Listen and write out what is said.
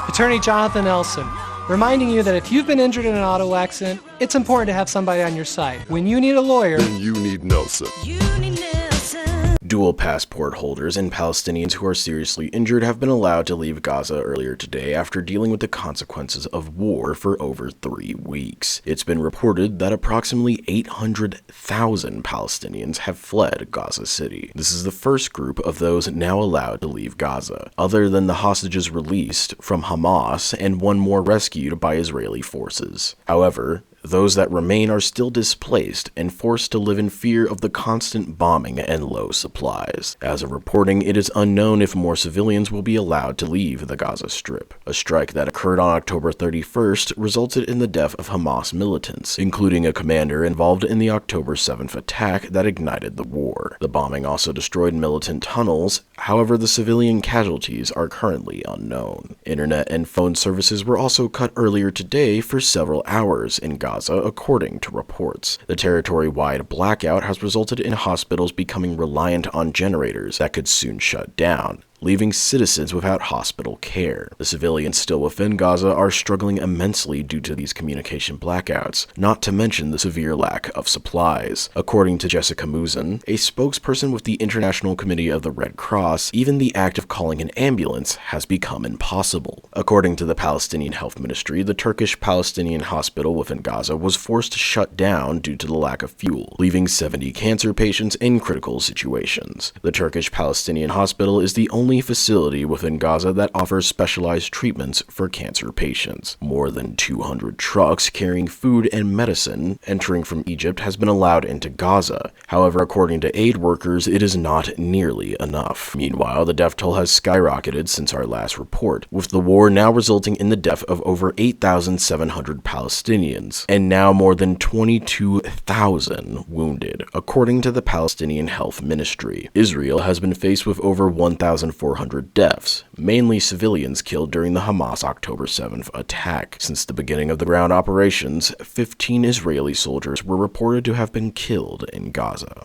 Attorney Jonathan Elson, reminding you that if you've been injured in an auto accident, it's important to have somebody on your side. When you need a lawyer, then you need Nelson. Dual passport holders and Palestinians who are seriously injured have been allowed to leave Gaza earlier today after dealing with the consequences of war for over 3 weeks. It's been reported that approximately 800,000 Palestinians have fled Gaza City. This is the first group of those now allowed to leave Gaza, other than the hostages released from Hamas and one more rescued by Israeli forces. However, those that remain are still displaced and forced to live in fear of the constant bombing and low supplies. As of reporting, it is unknown if more civilians will be allowed to leave the Gaza Strip. A strike that occurred on October 31st resulted in the death of Hamas militants, including a commander involved in the October 7th attack that ignited the war. The bombing also destroyed militant tunnels. However, the civilian casualties are currently unknown. Internet and phone services were also cut earlier today for several hours in Gaza, according to reports. The territory-wide blackout has resulted in hospitals becoming reliant on generators that could soon shut down, leaving citizens without hospital care. The civilians still within Gaza are struggling immensely due to these communication blackouts, not to mention the severe lack of supplies. According to Jessica Muzin, a spokesperson with the International Committee of the Red Cross, even the act of calling an ambulance has become impossible. According to the Palestinian Health Ministry, the Turkish-Palestinian hospital within Gaza was forced to shut down due to the lack of fuel, leaving 70 cancer patients in critical situations. The Turkish-Palestinian hospital is the only facility within Gaza that offers specialized treatments for cancer patients. More than 200 trucks carrying food and medicine entering from Egypt has been allowed into Gaza. However, according to aid workers, it is not nearly enough. Meanwhile, the death toll has skyrocketed since our last report, with the war now resulting in the death of over 8,700 Palestinians, and now more than 22,000 wounded, according to the Palestinian Health Ministry. Israel has been faced with over 1,400 deaths, mainly civilians killed during the Hamas October 7th attack. Since the beginning of the ground operations, 15 Israeli soldiers were reported to have been killed in Gaza.